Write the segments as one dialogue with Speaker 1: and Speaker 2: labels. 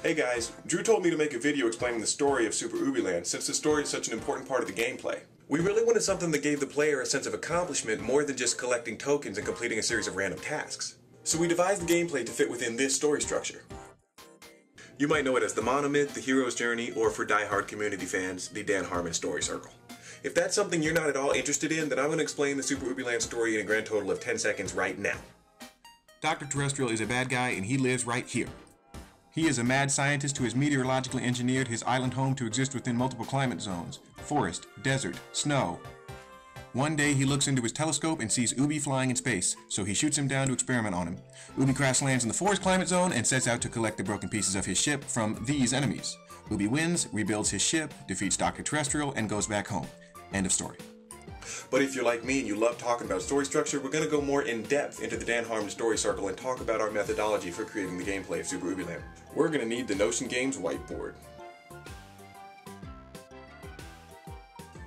Speaker 1: Hey guys, Drew told me to make a video explaining the story of Super Ubi Land since the story is such an important part of the gameplay. We really wanted something that gave the player a sense of accomplishment more than just collecting tokens and completing a series of random tasks. So we devised the gameplay to fit within this story structure. You might know it as the Monomyth, the Hero's Journey, or for die-hard community fans, the Dan Harmon Story Circle. If that's something you're not at all interested in, then I'm going to explain the Super Ubi Land story in a grand total of 10 seconds right now. Dr. Terrestrial is a bad guy and he lives right here. He is a mad scientist who has meteorologically engineered his island home to exist within multiple climate zones: forest, desert, snow. One day he looks into his telescope and sees Ubi flying in space, so he shoots him down to experiment on him. Ubi crash lands in the forest climate zone and sets out to collect the broken pieces of his ship from these enemies. Ubi wins, rebuilds his ship, defeats Dr. Terrestrial, and goes back home. End of story. But if you're like me and you love talking about story structure, we're going to go more in depth into the Dan Harmon Story Circle and talk about our methodology for creating the gameplay of Super Ubi Land. We're going to need the Notion Games whiteboard.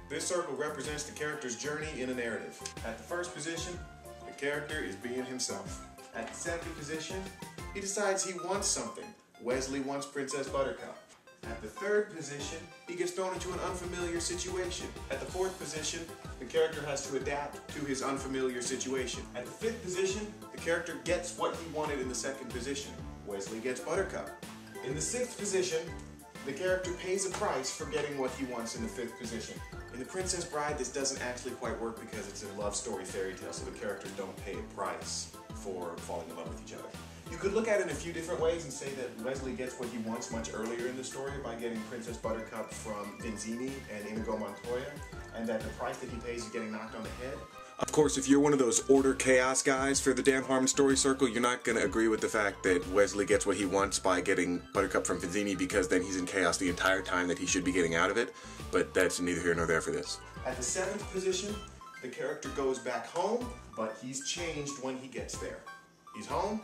Speaker 1: This circle represents the character's journey in a narrative. At the first position, the character is being himself. At the second position, he decides he wants something. Wesley wants Princess Buttercup. At the third position, he gets thrown into an unfamiliar situation. At the fourth position, the character has to adapt to his unfamiliar situation. At the fifth position, the character gets what he wanted in the second position. Wesley gets Buttercup. In the sixth position, the character pays a price for getting what he wants in the fifth position. In The Princess Bride, this doesn't actually quite work because it's a love story fairy tale, so the characters don't pay a price for falling in love with each other. You could look at it in a few different ways and say that Wesley gets what he wants much earlier in the story by getting Princess Buttercup from Vizzini and Inigo Montoya, and that the price that he pays is getting knocked on the head. Of course, if you're one of those order chaos guys for the Dan Harmon Story Circle, you're not going to agree with the fact that Wesley gets what he wants by getting Buttercup from Vizzini, because then he's in chaos the entire time that he should be getting out of it, but that's neither here nor there for this. At the seventh position, the character goes back home, but he's changed when he gets there. He's home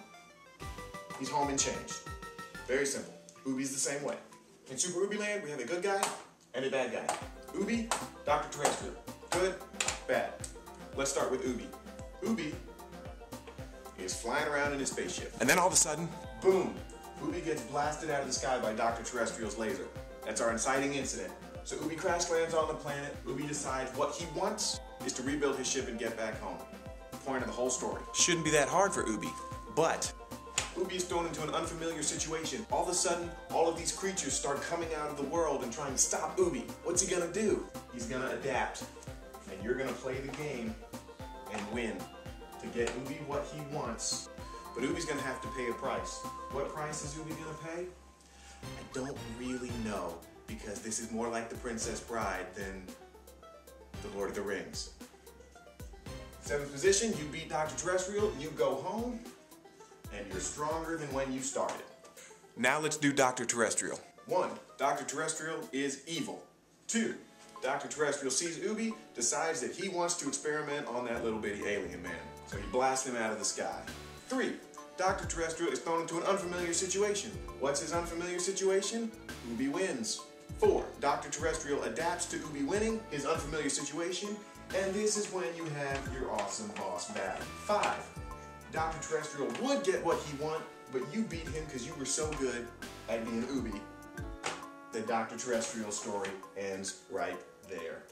Speaker 1: and changed. Very simple. Ubi's the same way. In Super Ubi Land, we have a good guy and a bad guy. Ubi, Dr. Terrestrial. Good, bad. Let's start with Ubi. Ubi is flying around in his spaceship. And then all of a sudden, boom! Ubi gets blasted out of the sky by Dr. Terrestrial's laser. That's our inciting incident. So Ubi crash lands on the planet. Ubi decides what he wants is to rebuild his ship and get back home. The point of the whole story. Shouldn't be that hard for Ubi, but Ubi is thrown into an unfamiliar situation. All of a sudden, all of these creatures start coming out of the world and trying to stop Ubi. What's he gonna do? He's gonna adapt. And you're gonna play the game and win to get Ubi what he wants. But Ubi's gonna have to pay a price. What price is Ubi gonna pay? I don't really know, because this is more like The Princess Bride than The Lord of the Rings. Seventh position, you beat Dr. Terrestrial, you go home, and you're stronger than when you started. Now let's do Dr. Terrestrial. 1. Dr. Terrestrial is evil. 2. Dr. Terrestrial sees Ubi, decides that he wants to experiment on that little bitty alien man. So he blasts him out of the sky. 3. Dr. Terrestrial is thrown into an unfamiliar situation. What's his unfamiliar situation? Ubi wins. 4. Dr. Terrestrial adapts to Ubi winning his unfamiliar situation, and this is when you have your awesome boss battle. 5. Dr. Terrestrial would get what he want, but you beat him because you were so good at being Ubi. The Dr. Terrestrial story ends right there.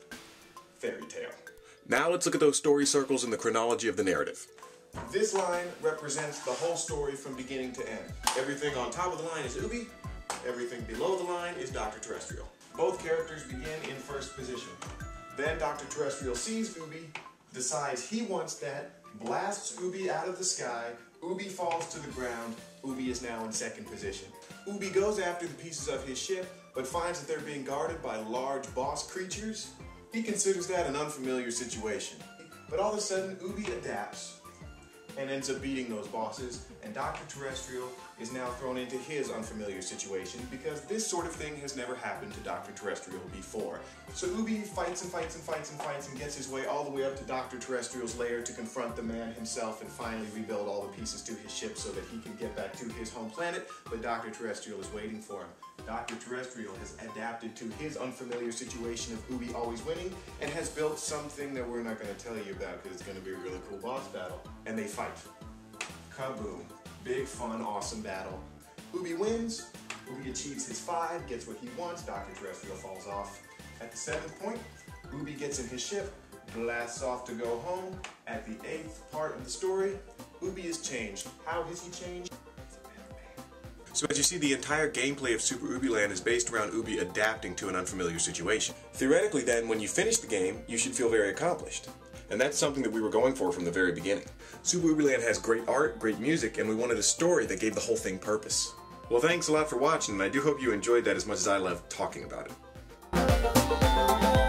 Speaker 1: Fairy tale. Now let's look at those story circles in the chronology of the narrative. This line represents the whole story from beginning to end. Everything on top of the line is Ubi, everything below the line is Dr. Terrestrial. Both characters begin in first position. Then Dr. Terrestrial sees Ubi, decides he wants that, blasts Ubi out of the sky, Ubi falls to the ground, Ubi is now in second position. Ubi goes after the pieces of his ship, but finds that they're being guarded by large boss creatures. He considers that an unfamiliar situation. But all of a sudden, Ubi adapts and ends up beating those bosses, and Dr. Terrestrial is now thrown into his unfamiliar situation because this sort of thing has never happened to Dr. Terrestrial before. So Ubi fights and fights and fights and fights and gets his way all the way up to Dr. Terrestrial's lair to confront the man himself and finally rebuild all the pieces to his ship so that he can get back to his home planet, but Dr. Terrestrial is waiting for him. Dr. Terrestrial has adapted to his unfamiliar situation of Ubi always winning and has built something that we're not going to tell you about because it's going to be a really cool boss battle. And they fight. Kaboom. Big, fun, awesome battle. Ubi wins, Ubi achieves his 5, gets what he wants, Dr. Terrestrial falls off. At the 7th point, Ubi gets in his ship, blasts off to go home. At the 8th part of the story, Ubi is changed. How has he changed? So as you see, the entire gameplay of Super Ubi Land is based around Ubi adapting to an unfamiliar situation. Theoretically then, when you finish the game, you should feel very accomplished. And that's something that we were going for from the very beginning. Super Ubi Land has great art, great music, and we wanted a story that gave the whole thing purpose. Well, thanks a lot for watching, and I do hope you enjoyed that as much as I loved talking about it.